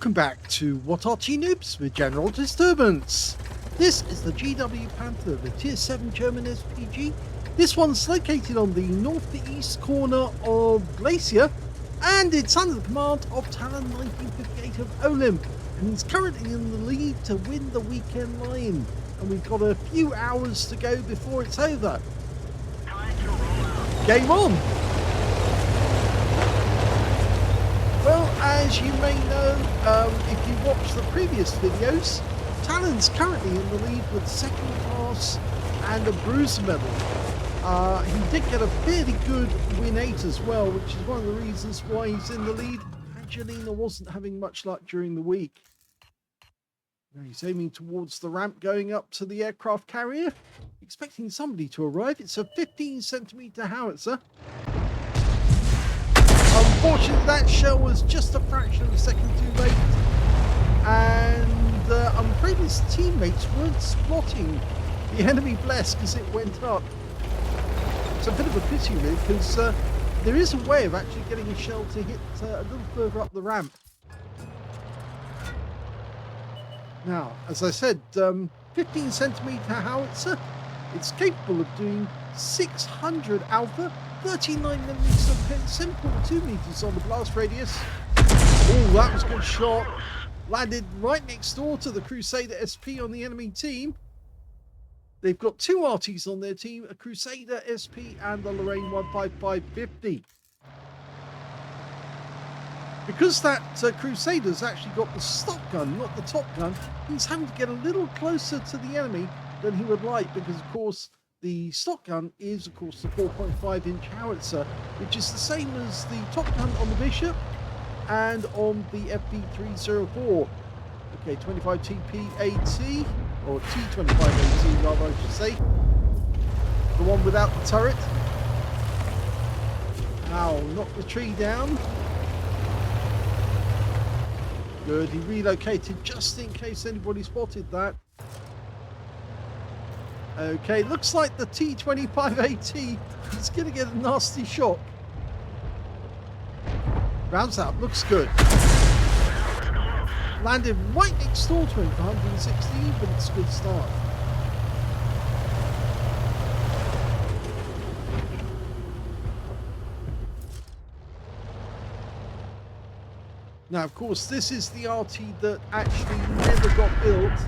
Welcome back to What Arty Noobs with General Disturbance. This is the GW Panther, the Tier 7 German SPG. This one's located on the northeast corner of Glacier, and it's under the command of talon1958 of OLIMP, and it's currently in the lead to win the weekend line. And we've got a few hours to go before it's over. Time to roll out. Game on! Well, as you may know, if you watched the previous videos, Talon's currently in the lead with second class and a bruiser medal. He did get a fairly good win 8 as well, which is one of the reasons why he's in the lead. Angelina wasn't having much luck during the week. Now he's aiming towards the ramp going up to the aircraft carrier, expecting somebody to arrive. It's a 15cm howitzer. Unfortunately, that shell was just a fraction of a second too late, and I'm afraid his teammates weren't spotting the enemy blast as it went up. It's a bit of a pity really, because there is a way of actually getting a shell to hit a little further up the ramp. Now, as I said, 15cm howitzer, it's capable of doing 600 alpha, 39mm of pen, 7.2 meters on the blast radius. Oh, that was a good shot. Landed right next door to the Crusader SP on the enemy team. They've got two Artys on their team, a Crusader SP and a Lorraine 15550. Because that Crusader's actually got the stock gun, not the top gun, he's having to get a little closer to the enemy than he would like, because of course the stock gun is of course the 4.5-inch howitzer, which is the same as the top gun on the Bishop and on the FV304. Okay, 25 TP-AT, or T25-AT rather I should say, the one without the turret. Now, knock the tree down. Good, he relocated just in case anybody spotted that. Okay, looks like the T25-AT is going to get a nasty shock. Rounds out, looks good. Landed right next door to him for 116, but it's a good start. Now, of course, this is the Arty that actually never got built.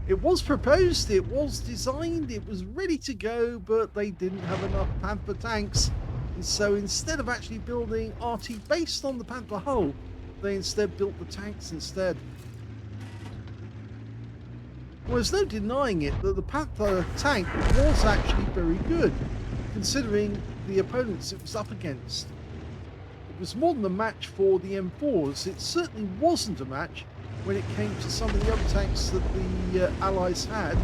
It was proposed, it was designed, it was ready to go, but they didn't have enough Panther tanks. And so instead of actually building Arty based on the Panther hull, they instead built the tanks instead. Well, there's no denying it that the Panther tank was actually very good, considering the opponents it was up against. It was more than a match for the M4s. It certainly wasn't a match when it came to some of the other tanks that the Allies had.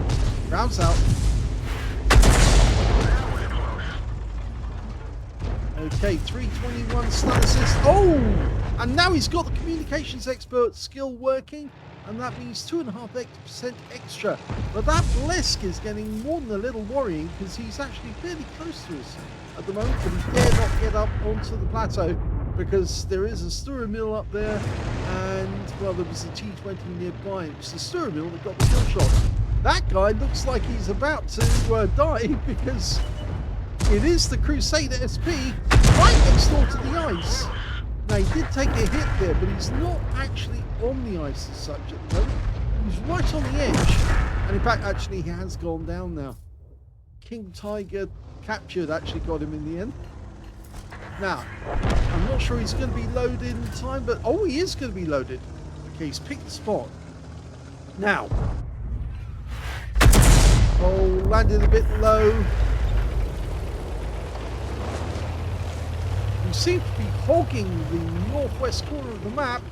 Rounds out. Okay, 321 stun assist. Oh! And now he's got the communications expert skill working, and that means 2.5% extra. But that Blesk is getting more than a little worrying, because he's actually fairly close to us at the moment, but he dare not get up onto the plateau, because there is a Sture mill up there, and, well, there was a T20 nearby. It was the Sture mill that got the kill shot. That guy looks like he's about to die, because it is the Crusader SP right next door to the ice. Now, he did take a hit there, but he's not actually on the ice as such at the moment. He's right on the edge, and in fact, actually, he has gone down now. King Tiger captured actually got him in the end. Now, I'm not sure he's going to be loaded in time, but oh, he is going to be loaded. Okay, he's picked the spot. Now, oh, landed a bit low. We seem to be hogging the northwest corner of the map.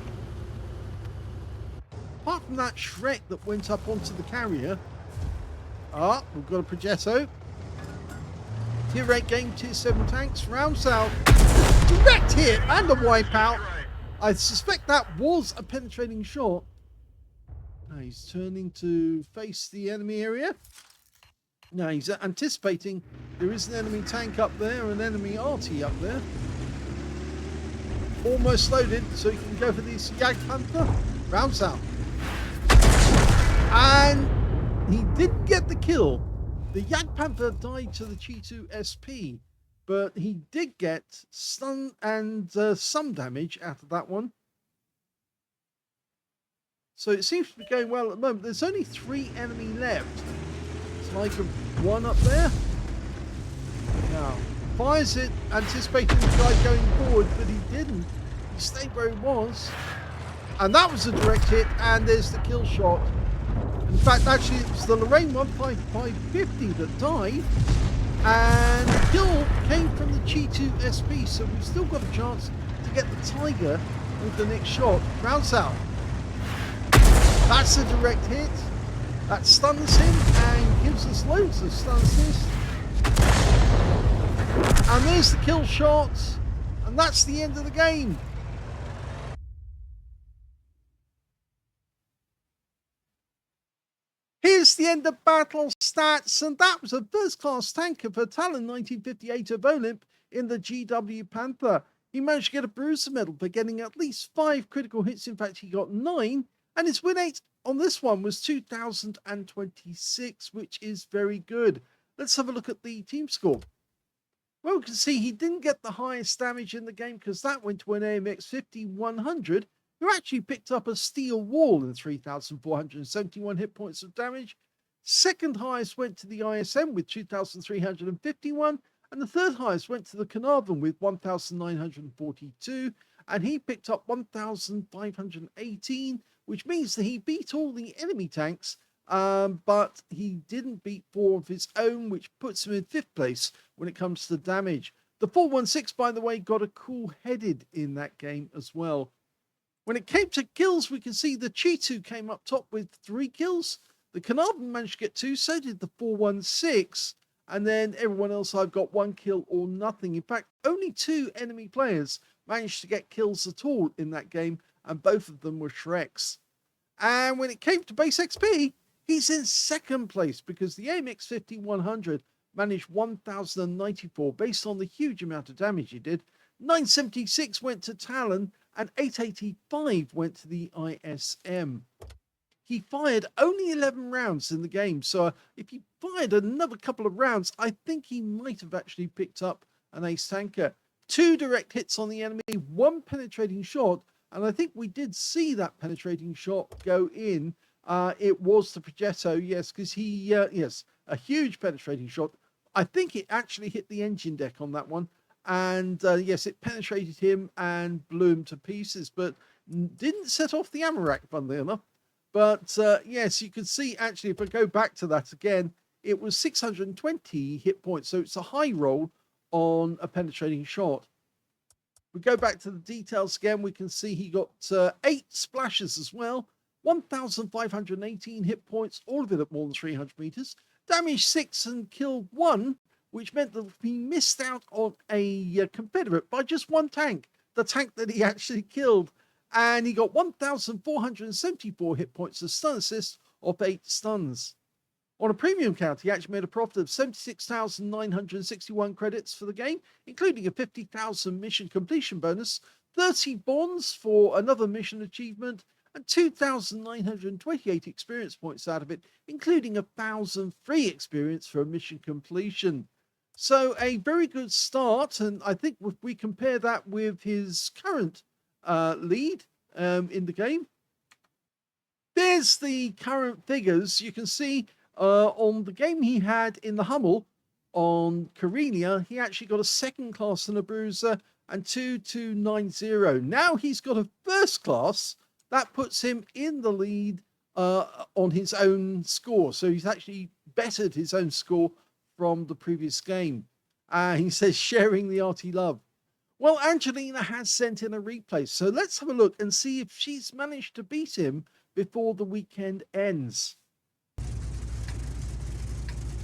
Apart from that Shrek that went up onto the carrier. Ah, we've got a Progetto. Tier 8 game, Tier 7 tanks, rounds out. Direct hit and a wipeout. I suspect that was a penetrating shot. Now he's turning to face the enemy area. Now he's anticipating there is an enemy tank up there, an enemy Arty up there. almost loaded, so he can go for this Jag Panther. Rounds out. And he didn't get the kill. The Jag Panther died to the G2 SP, but he did get stun and some damage out of that one. So it seems to be going well at the moment. There's only 3 enemy left. Tiger 1 up there. Now, fires it, anticipating the guy going forward, but he didn't. He stayed where he was. And that was a direct hit, and there's the kill shot. In fact, actually, it was the Lorraine 15550 that died. And the kill came from the G2 SP, so we've still got a chance to get the Tiger with the next shot. Rounds out. That's a direct hit. That stuns him and gives us loads of stun assist. And there's the kill shot. And that's the end of the game. Here's the end of battle stats. And that was a first-class tanker for talon1958 of OLIMP in the GW Panther. He managed to get a bruiser medal for getting at least 5 critical hits. In fact, he got 9. And his win rate on this one was 2026, which is very good. Let's have a look at the team score. Well, we can see he didn't get the highest damage in the game because that went to an AMX5100, who actually picked up a steel wall and 3,471 hit points of damage. Second highest went to the ISM with 2,351, and the third highest went to the Carnarvon with 1,942, and he picked up 1,518, which means that he beat all the enemy tanks, but he didn't beat 4 of his own, which puts him in 5th place when it comes to damage. The 416, by the way, got a cool-headed in that game as well. When it came to kills, we can see the G2 came up top with 3 kills. The Carnarvon managed to get 2, so did the 416. And then everyone else, I've got 1 kill or nothing. In fact, only 2 enemy players managed to get kills at all in that game, and both of them were Shreks. And when it came to base XP, he's in 2nd place because the AMX5100 managed 1,094 based on the huge amount of damage he did. 976 went to Talon, and 885 went to the ISM. He fired only 11 rounds in the game, so if he fired another couple of rounds, I think he might have actually picked up an ace tanker. 2 direct hits on the enemy, 1 penetrating shot, and I think we did see that penetrating shot go in. It was the Progetto, yes, because he, yes, a huge penetrating shot. I think it actually hit the engine deck on that one. And yes, it penetrated him and blew him to pieces, but didn't set off the ammo rack, funnily enough. But yes, you can see, actually, if I go back to that again, it was 620 hit points. So it's a high roll on a penetrating shot. We go back to the details again. We can see he got 8 splashes as well. 1,518 hit points, all of it at more than 300 meters. Damage 6 and killed 1, which meant that he missed out on a Confederate by just 1 tank, the tank that he actually killed. And he got 1,474 hit points of stun assist of 8 stuns. On a premium count, he actually made a profit of 76,961 credits for the game, including a 50,000 mission completion bonus, 30 bonds for another mission achievement, and 2,928 experience points out of it, including 1,000 free experience for a mission completion. So a very good start, and I think if we compare that with his current lead in the game, there's the current figures. You can see on the game he had in the Hummel on Karelia, he actually got a 2nd class and a bruiser and 2290. Now he's got a 1st class. That puts him in the lead on his own score. So he's actually bettered his own score from the previous game. He says, sharing the Arty love. Well, Angelina has sent in a replay. So let's have a look and see if she's managed to beat him before the weekend ends.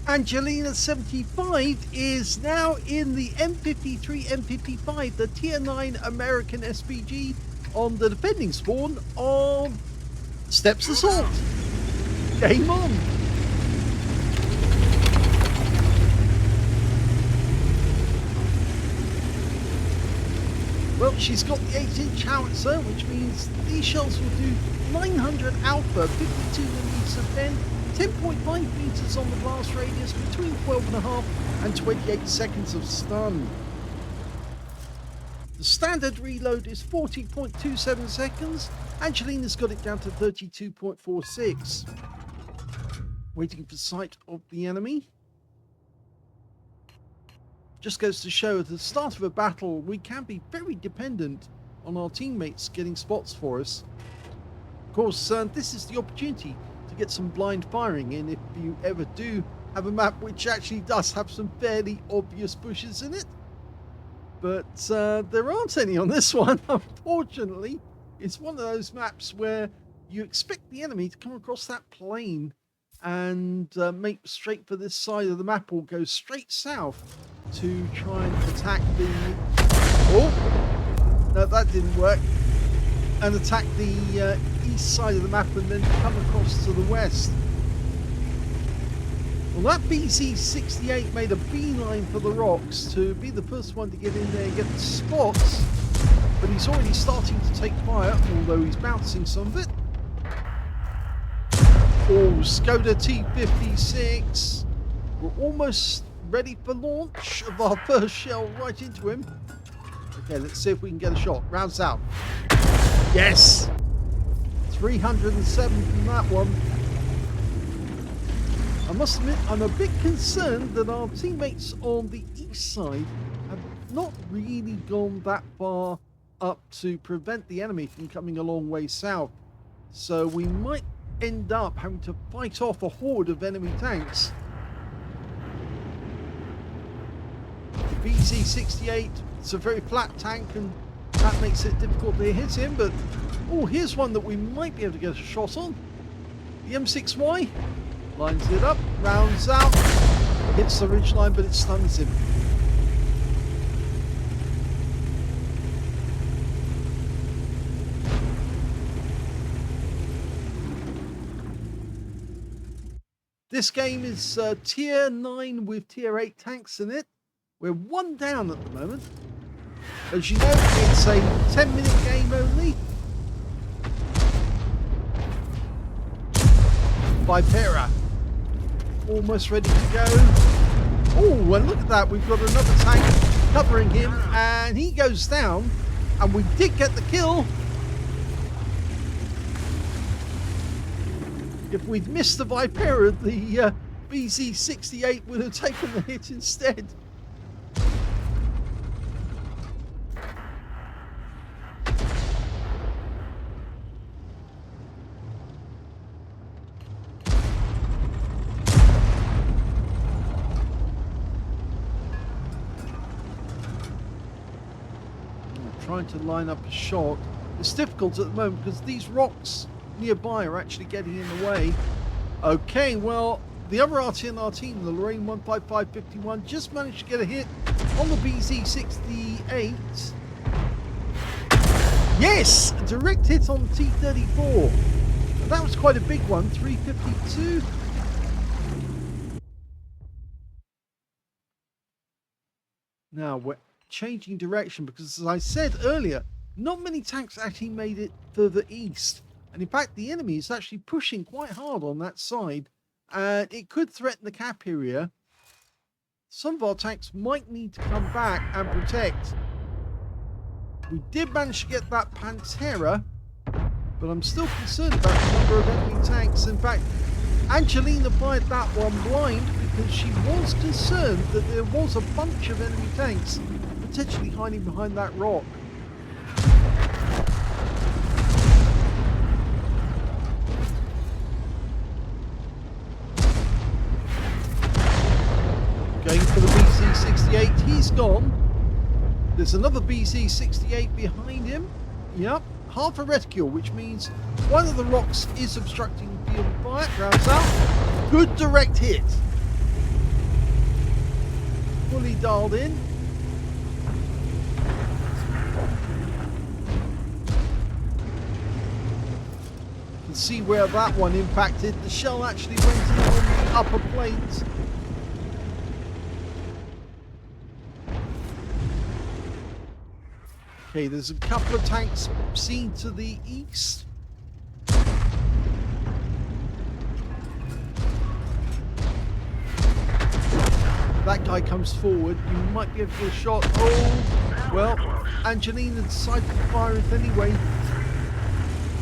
Angelina75 is now in the M53 M55, the Tier 9 American SPG, on the defending spawn of Steppes Assault. Game on. Well, she's got the 8-inch howitzer, which means these shells will do 900 alpha, 52 millimeters of pen, 10.5 meters on the blast radius, between 12.5 and 28 seconds of stun. The standard reload is 40.27 seconds. Angelina's got it down to 32.46. Waiting for sight of the enemy. Just goes to show at the start of a battle we can be very dependent on our teammates getting spots for us. Of course, this is the opportunity to get some blind firing in if you ever do have a map which actually does have some fairly obvious bushes in it. But there aren't any on this one, unfortunately. It's one of those maps where you expect the enemy to come across that plane and make straight for this side of the map or go straight south to try and attack the... Oh! No, that didn't work. And attack the east side of the map and then come across to the west. Well, that BZ-68 made a beeline for the rocks to be the first one to get in there and get the spots. But he's already starting to take fire, although he's bouncing some of it. Oh, Skoda T56. We're almost ready for launch of our first shell right into him. Okay, let's see if we can get a shot. Rounds out. Yes! 307 from that one. I must admit, I'm a bit concerned that our teammates on the east side have not really gone that far up to prevent the enemy from coming a long way south. So we might end up having to fight off a horde of enemy tanks. The BZ-68, it's a very flat tank and that makes it difficult to hit him, but oh, here's one that we might be able to get a shot on. The M6Y lines it up, rounds out, hits the ridgeline, but it stuns him. This game is tier 9 with tier 8 tanks in it. We're one down at the moment. As you know, it's a 10-minute game only. Vipera. Almost ready to go. Oh, and look at that. We've got another tank covering him, and he goes down. And we did get the kill. If we'd missed the Vipera, the BZ-68 would have taken the hit instead. Trying to line up a shot. It's difficult at the moment because these rocks nearby are actually getting in the way. Okay, well, the other Arty in our team, the Lorraine 15551, just managed to get a hit on the BZ-68. Yes! A direct hit on the T-34. And that was quite a big one, 352. Now, we're changing direction because, as I said earlier, not many tanks actually made it further east. And in fact, the enemy is actually pushing quite hard on that side, and it could threaten the cap area. Some of our tanks might need to come back and protect. We did manage to get that Pantera, but I'm still concerned about the number of enemy tanks. In fact, Angelina fired that one blind because she was concerned that there was a bunch of enemy tanks potentially hiding behind that rock. Going for the BZ-68, he's gone. There's another BZ-68 behind him. Yep, half a reticule, which means one of the rocks is obstructing the field of fire. Rounds out. Good direct hit. Fully dialed in. You can see where that one impacted. The shell actually went in on the upper plate. Okay, there's a couple of tanks seen to the east. That guy comes forward. You might be able to get a shot. Oh, well, Angelina decided to fire it anyway.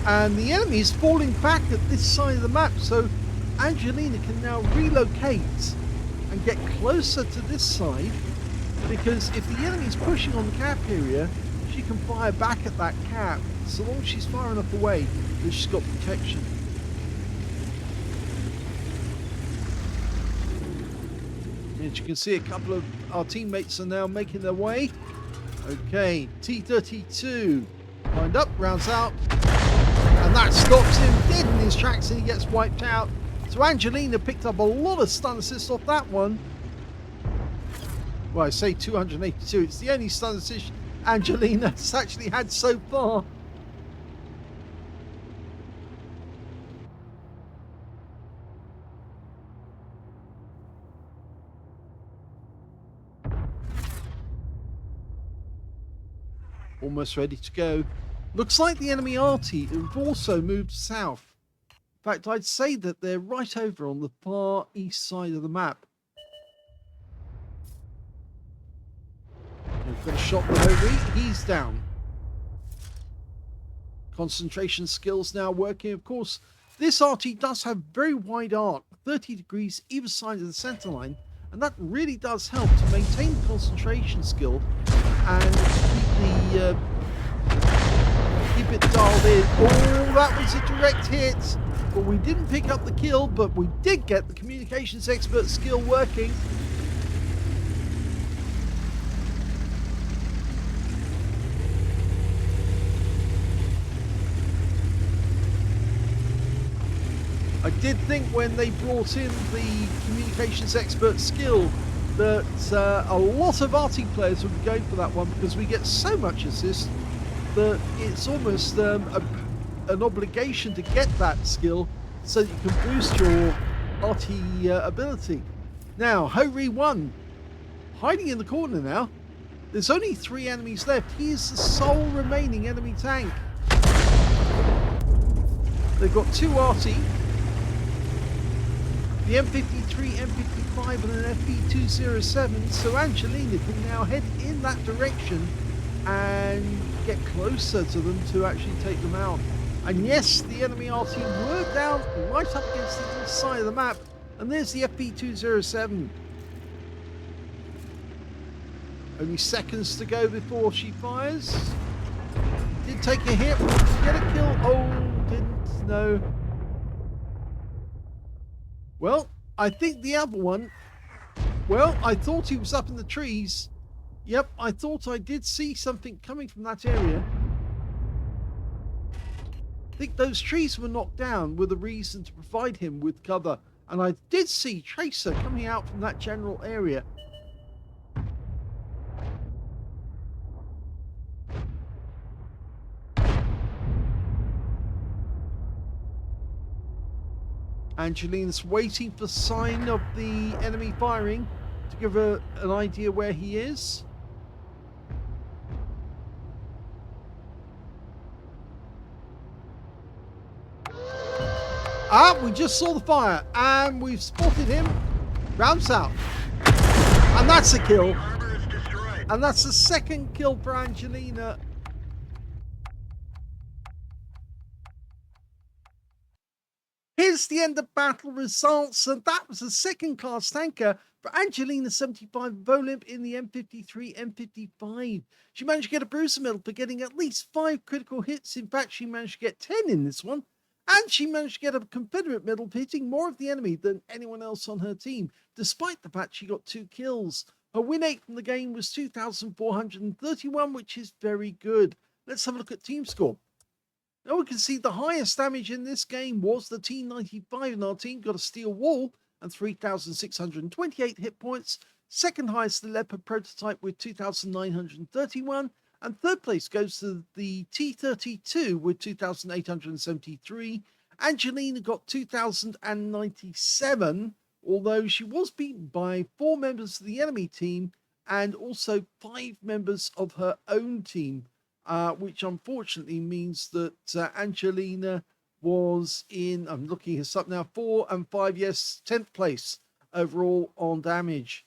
And the enemy is falling back at this side of the map, so Angelina can now relocate and get closer to this side, because if the enemy is pushing on the cap area, she can fire back at that cap, so long as she's far enough away that she's got protection. As you can see, a couple of our teammates are now making their way. Okay, T-32 lined up, rounds out, and that stops him dead in his tracks and he gets wiped out. So Angelina picked up a lot of stun assists off that one. Well, I say 282, it's the only stun assist Angelina has actually had so far. Almost ready to go. Looks like the enemy Arty have also moved south. In fact, I'd say that they're right over on the far east side of the map. We've got a shot with Arty. He's down. Concentration skills now working. Of course, this Arty does have very wide arc, 30 degrees either side of the center line, and that really does help to maintain concentration skill and keep it dialed in. Oh, that was a direct hit, but we didn't pick up the kill, but we did get the communications expert skill working. I did think when they brought in the communications expert skill that a lot of Arty players would be going for that one, because we get so much assist that it's almost an obligation to get that skill so that you can boost your Arty ability. Now, Ho-Ri 1 hiding in the corner now. There's only 3 enemies left. He is the sole remaining enemy tank. They've got 2 Arty, the M53, M55 and an FP207, so Angelina can now head in that direction and get closer to them to actually take them out. And yes, the enemy Arty were down right up against the east side of the map, and there's the FP207. Only seconds to go before she fires. Did take a hit, get a kill. Oh, didn't, no. Well, I think the other one, well, I thought he was up in the trees. Yep, I thought I did see something coming from that area. I think those trees were knocked down with a reason to provide him with cover. And I did see Tracer coming out from that general area. Angelina's waiting for sign of the enemy firing to give her an idea where he is. Ah, we just saw the fire and we've spotted him. Round south. And that's a kill. And that's the second kill for Angelina. Here's the end of battle results, and that was a second class tanker for Angelina75 of OLIMP in the M53, M55. She managed to get a bruiser medal for getting at least 5 critical hits. In fact, she managed to get 10 in this one. And she managed to get a Confederate medal for hitting more of the enemy than anyone else on her team, despite the fact she got 2 kills. Her win rate from the game was 2,431, which is very good. Let's have a look at team score. Now we can see the highest damage in this game was the T95 in our team, got a steel wall and 3,628 hit points. Second highest, the Leopard prototype with 2,931. And third place goes to the T32 with 2,873. Angelina got 2,097, although she was beaten by 4 members of the enemy team and also 5 members of her own team. which unfortunately means that Angelina was in, I'm looking this up now, 4 and 5, yes, 10th place overall on damage.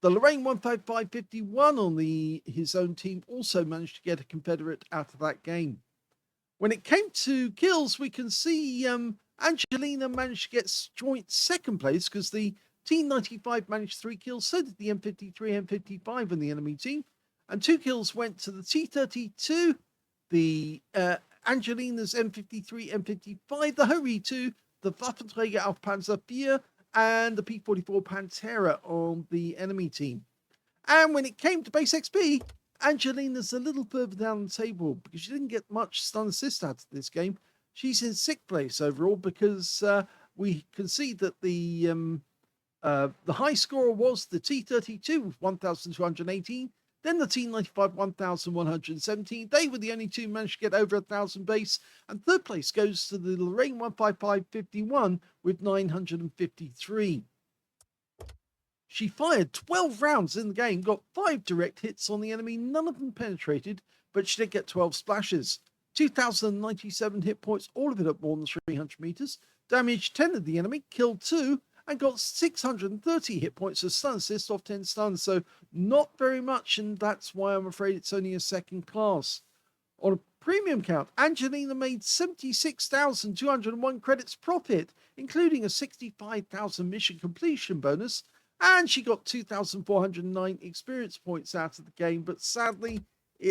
The Lorraine 15551 on his own team also managed to get a Confederate out of that game. When it came to kills, we can see Angelina managed to get joint second place because the T95 managed 3 kills, so did the M53, M55 on the enemy team. And 2 kills went to the T32, the Angelina's M53, M55, the Hori 2, the Waffenträger auf Panzer IV, and the P44 Pantera on the enemy team. And when it came to base XP, Angelina's a little further down the table because she didn't get much stun assist out of this game. She's in 6th place overall because we can see that the high scorer was the T32 with 1,218, then the T95 1,117. They were the only two managed to get over 1,000 base, and 3rd place goes to the Lorraine 15551 with 953. She fired 12 rounds in the game, got 5 direct hits on the enemy, none of them penetrated, but she did get 12 splashes. 2,097 hit points, all of it at more than 300 meters, damaged 10 of the enemy, killed 2, and got 630 hit points of stun assist off 10 stuns, so not very much, and that's why I'm afraid it's only a 2nd class. On a premium count, Angelina made 76,201 credits profit, including a 65,000 mission completion bonus, and she got 2,409 experience points out of the game, but sadly,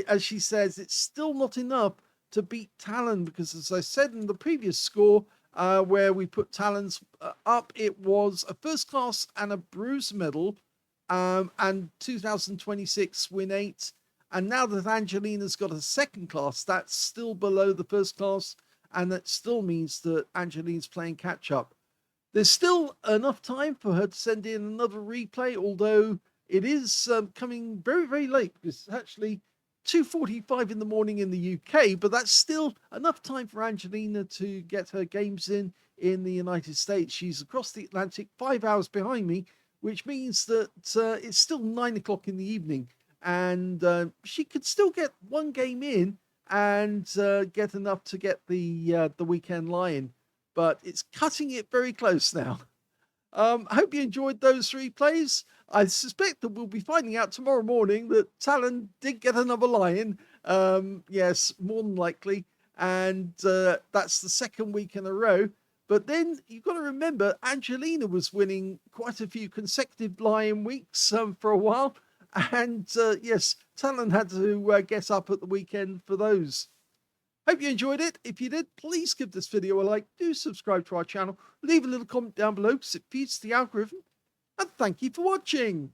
as she says, it's still not enough to beat Talon, because as I said in the previous score, where we put Talon's up, it was a 1st class and a bruise medal, and 2026 win 8. And now that Angelina's got a 2nd class, that's still below the 1st class, and that still means that Angelina's playing catch up. There's still enough time for her to send in another replay, although it is coming very, very late. It's actually 2:45 in the morning in the UK, but that's still enough time for Angelina to get her games in the United States. She's across the Atlantic, 5 hours behind me, which means that it's still 9 o'clock in the evening, and she could still get one game in and get enough to get the weekend lie-in, but it's cutting it very close now. I hope you enjoyed those 3 plays. I suspect that we'll be finding out tomorrow morning that Talon did get another lion. Yes, more than likely. And that's the 2nd week in a row. But then you've got to remember, Angelina was winning quite a few consecutive lion weeks for a while. And yes, Talon had to get up at the weekend for those. Hope you enjoyed it. If you did, please give this video a like. Do subscribe to our channel. Leave a little comment down below because it feeds the algorithm. And thank you for watching.